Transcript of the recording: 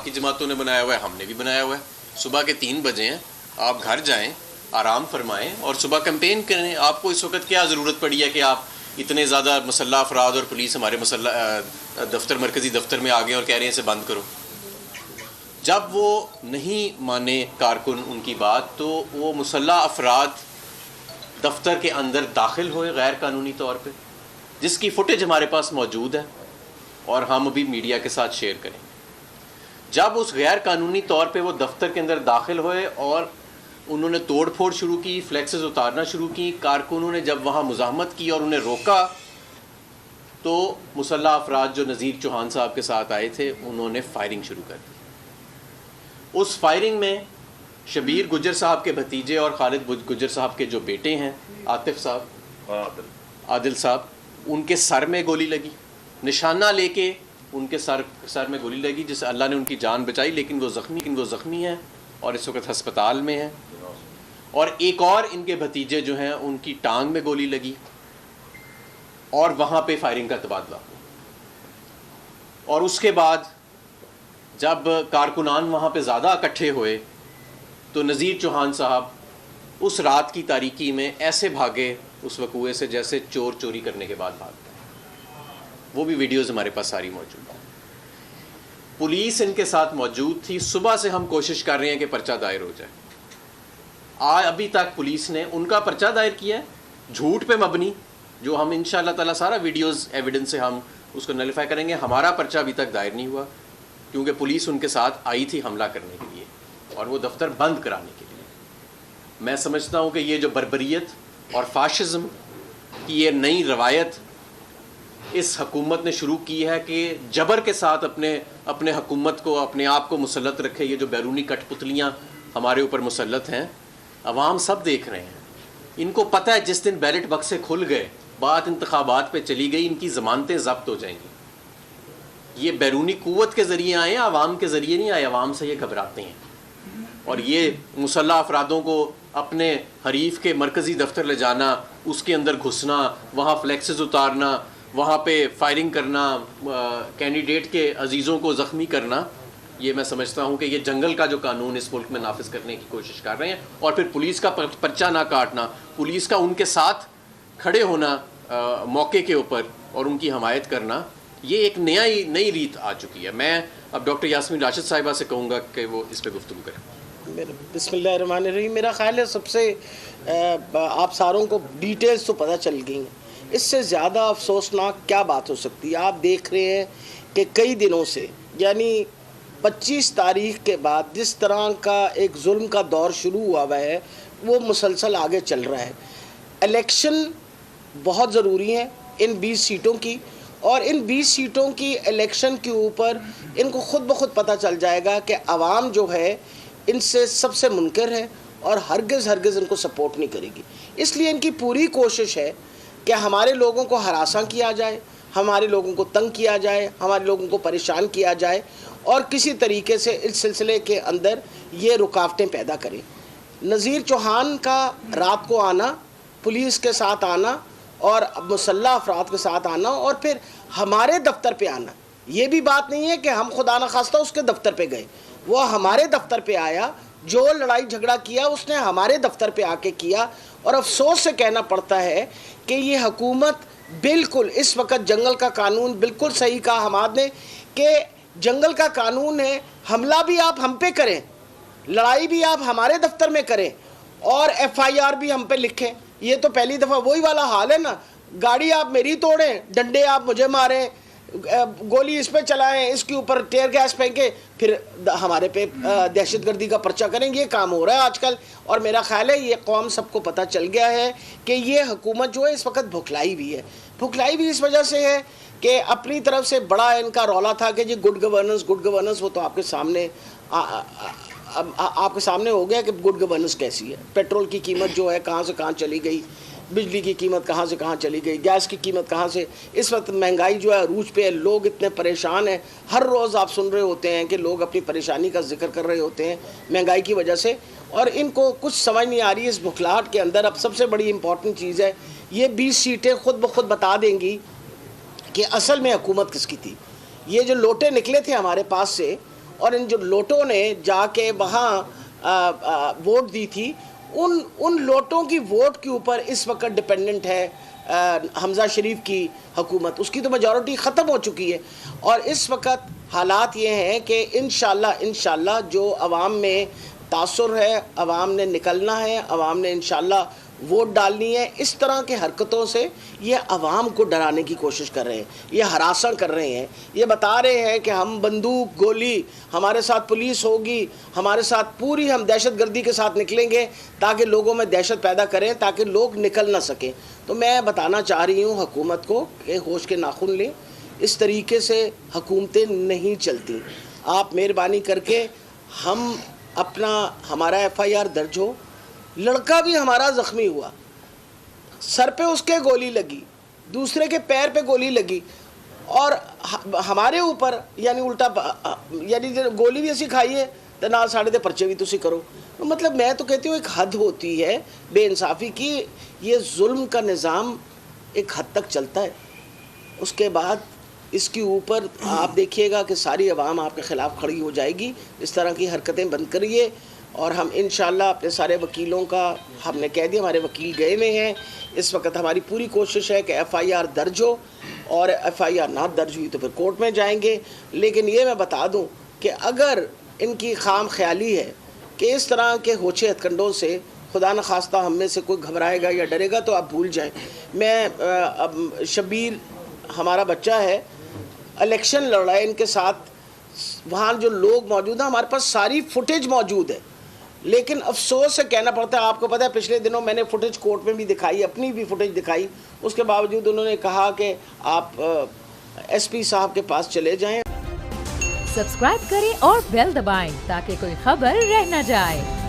की जमातों ने बनाया हुआ है, हमने भी बनाया हुआ है। सुबह के 3 बजे हैं, आप घर जाएं, आराम फरमाएं और सुबह कैंपेन करें। आपको इस वक्त क्या ज़रूरत पड़ी है कि आप इतने ज़्यादा मुसल्ला अफराद और पुलिस हमारे दफ्तर मरकज़ी दफ्तर में आ गए और कह रहे हैं इसे बंद करो। जब वो नहीं माने कारकुन उनकी बात, तो वो मुसल्ला अफराद दफ्तर के अंदर दाखिल हुए गैर कानूनी तौर पे, जिसकी फुटेज हमारे पास मौजूद है और हम अभी मीडिया के साथ शेयर करेंगे। जब उस गैर कानूनी तौर पे वो दफ्तर के अंदर दाखिल हुए और उन्होंने तोड़ फोड़ शुरू की, फ्लैक्सेस उतारना शुरू की, कारकुनों ने जब वहाँ मुज़ाहमत की और उन्हें रोका, तो मुसल्ला अफराद जो नज़ीर चौहान साहब के साथ आए थे उन्होंने फायरिंग शुरू कर दी। उस फायरिंग में शबीर गुज्जर साहब के भतीजे और खालिद गुज्जर साहब के जो बेटे हैं, आतिफ साहब, आदिल साहब, उनके सर में गोली लगी। निशाना लेके उनके सर में गोली लगी, जिससे अल्लाह ने उनकी जान बचाई, लेकिन वो ज़ख्मी हैं और इस वक्त हस्पताल में हैं। और एक और इनके भतीजे जो हैं उनकी टांग में गोली लगी और वहाँ पे फायरिंग का तबादला हुआ। और उसके बाद जब कारकुनान वहाँ पे ज़्यादा इकट्ठे हुए तो नज़ीर चौहान साहब उस रात की तारीकी में ऐसे भागे उस वकूए से जैसे चोर चोरी करने के बाद भागते हैं। वो भी वीडियोज़ हमारे पास सारी मौजूद हैं। पुलिस इनके साथ मौजूद थी। सुबह से हम कोशिश कर रहे हैं कि पर्चा दायर हो जाए। अभी तक पुलिस ने उनका पर्चा दायर किया है झूठ पे मबनी, जो हम इंशाअल्लाह ताला सारा वीडियोज़ एविडेंस से हम उसको नलिफाई करेंगे। हमारा पर्चा अभी तक दायर नहीं हुआ क्योंकि पुलिस उनके साथ आई थी हमला करने के लिए और वो दफ्तर बंद कराने के लिए। मैं समझता हूँ कि ये जो बर्बरियत और फाशिज़म की ये नई रवायत इस हकूमत ने शुरू की है कि जबर के साथ अपने हकूमत को, अपने आप को मुसल्लत रखे। ये जो बैरूनी कठपुतलियाँ हमारे ऊपर मुसल्लत हैं, अवाम सब देख रहे हैं। इनको पता है जिस दिन बैलेट बक्से खुल गए, बात इंतखाबात पे चली गई, इनकी ज़मानतें ज़ब्त हो जाएंगी। ये बैरूनी क़ुव्वत के ज़रिए आए हैं, आवाम के ज़रिए नहीं आए। आवाम से ये घबराते हैं और ये मुसल्ला अफरादों को अपने हरीफ के मरकज़ी दफ्तर ले जाना, उसके अंदर घुसना, वहाँ फ्लैक्सेस उतारना, वहाँ पे फायरिंग करना, कैंडिडेट के अजीज़ों को ज़ख्मी करना, ये मैं समझता हूँ कि ये जंगल का जो कानून इस मुल्क में नाफिज करने की कोशिश कर रहे हैं। और फिर पुलिस का पर्चा ना काटना, पुलिस का उनके साथ खड़े होना मौके के ऊपर और उनकी हमायत करना, ये एक नई रीत आ चुकी है। मैं अब डॉक्टर यास्मीन राशिद साहिबा से कहूँगा कि वो इस पर गुफ्तगू करें। बिस्मिल्लाहिर्रहमानिर्रहीम। मेरा ख्याल है सबसे आप सारों को डिटेल्स तो पता चल गई हैं। इससे ज़्यादा अफसोसनाक क्या बात हो सकती है। आप देख रहे हैं कि कई दिनों से, यानी 25 तारीख के बाद जिस तरह का एक जुल्म का दौर शुरू हुआ है वो मुसलसल आगे चल रहा है। इलेक्शन बहुत ज़रूरी है इन 20 सीटों की, और इन 20 सीटों की इलेक्शन के ऊपर इनको खुद ब खुद पता चल जाएगा कि आवाम जो है इनसे सबसे मुनकर है और हरगिज़ इनको सपोर्ट नहीं करेगी। इसलिए इनकी पूरी कोशिश है कि हमारे लोगों को हरासा किया जाए, हमारे लोगों को तंग किया जाए, हमारे लोगों को परेशान किया जाए और किसी तरीके से इस सिलसिले के अंदर ये रुकावटें पैदा करें। नज़ीर चौहान का रात को आना, पुलिस के साथ आना और मुसल्ला अफराद के साथ आना और फिर हमारे दफ्तर पे आना, ये भी बात नहीं है कि हम खुदा न खास्ता उसके दफ्तर पे गए। वो हमारे दफ्तर पे आया, जो लड़ाई झगड़ा किया उसने हमारे दफ्तर पे आके किया। और अफसोस से कहना पड़ता है कि ये हुकूमत बिल्कुल इस वक्त जंगल का कानून, बिल्कुल सही कहा हमाद ने कि जंगल का कानून है, हमला भी आप हम पे करें, लड़ाई भी आप हमारे दफ्तर में करें और FIR भी हम पे लिखें। ये तो पहली दफ़ा वही वाला हाल है ना, गाड़ी आप मेरी तोड़ें, डंडे आप मुझे मारें, गोली इस पे चलाएं, इसके ऊपर टेयर गैस फेंके, फिर हमारे पे दहशतगर्दी का पर्चा करेंगे। ये काम हो रहा है आजकल। और मेरा ख्याल है ये कौम सबको पता चल गया है कि ये हुकूमत जो है इस वक्त भुखलाई भी है। भुखलाई भी इस वजह से है कि अपनी तरफ से बड़ा इनका रौला था कि जी गुड गवर्नेंस, वो तो आपके सामने आपके सामने हो गया कि गुड गवर्नेंस कैसी है। पेट्रोल की कीमत जो है कहाँ से कहाँ चली गई, बिजली की कीमत कहाँ से कहाँ चली गई, गैस की कीमत कहाँ से, इस वक्त महंगाई जो है अरूज पे है, लोग इतने परेशान हैं। हर रोज़ आप सुन रहे होते हैं कि लोग अपनी परेशानी का जिक्र कर रहे होते हैं महंगाई की वजह से, और इनको कुछ समझ नहीं आ रही है इस बुखलाहट के अंदर। अब सबसे बड़ी इंपॉर्टेंट चीज़ है, ये 20 सीटें खुद ब खुद बता देंगी कि असल में हुकूमत किसकी थी। ये जो लोटे निकले थे हमारे पास से, और इन जो लोटों ने जाके वहाँ वोट दी थी, उन लोटों की वोट के ऊपर इस वक्त डिपेंडेंट है हमज़ा शरीफ की हुकूमत। उसकी तो मेजॉरिटी ख़त्म हो चुकी है और इस वक्त हालात ये हैं कि इंशाल्लाह जो अवाम में तासुर है, अवाम ने निकलना है, अवाम ने इंशाल्लाह वोट डालनी है। इस तरह के हरकतों से ये अवाम को डराने की कोशिश कर रहे हैं, ये हरासा कर रहे हैं, ये बता रहे हैं कि हम बंदूक गोली, हमारे साथ पुलिस होगी, हमारे साथ पूरी हम दहशतगर्दी के साथ निकलेंगे ताकि लोगों में दहशत पैदा करें, ताकि लोग निकल ना सकें। तो मैं बताना चाह रही हूँ हुकूमत को कि होश के नाखून लें, इस तरीके से हुकूमतें नहीं चलती। आप मेहरबानी करके हमारा FIR दर्ज हो। लड़का भी हमारा ज़ख्मी हुआ, सर पे उसके गोली लगी, दूसरे के पैर पे गोली लगी और हमारे ऊपर यानी उल्टा यानी गोली भी ऐसी खाई है तो नाल साढ़े दे परचे भी तुसी करो। तो मतलब मैं तो कहती हूँ एक हद होती है बेइंसाफ़ी की। ये जुल्म का निज़ाम एक हद तक चलता है, उसके बाद इसके ऊपर आप देखिएगा कि सारी अवाम आपके ख़िलाफ़ खड़ी हो जाएगी। इस तरह की हरकतें बंद करिए और हम इंशाल्लाह अपने सारे वकीलों का हमने कह दिया, हमारे वकील गए हुए हैं। इस वक्त हमारी पूरी कोशिश है कि FIR दर्ज हो और FIR ना दर्ज हुई तो फिर कोर्ट में जाएंगे। लेकिन ये मैं बता दूं कि अगर इनकी खाम ख्याली है कि इस तरह के होछे हथकंडों से खुदा न खास्ता हम में से कोई घबराएगा या डरेगा तो आप भूल जाएं। मैं शबीर हमारा बच्चा है, इलेक्शन लड़ रहा है इनके साथ, वहाँ जो लोग मौजूद हैं, हमारे पास सारी फुटेज मौजूद है। लेकिन अफसोस से कहना पड़ता है, आपको पता है पिछले दिनों मैंने फुटेज कोर्ट में भी दिखाई, अपनी भी फुटेज दिखाई, उसके बावजूद उन्होंने कहा कि आप SP साहब के पास चले जाएं। सब्सक्राइब करें और बेल दबाएं ताकि कोई खबर रह न जाए।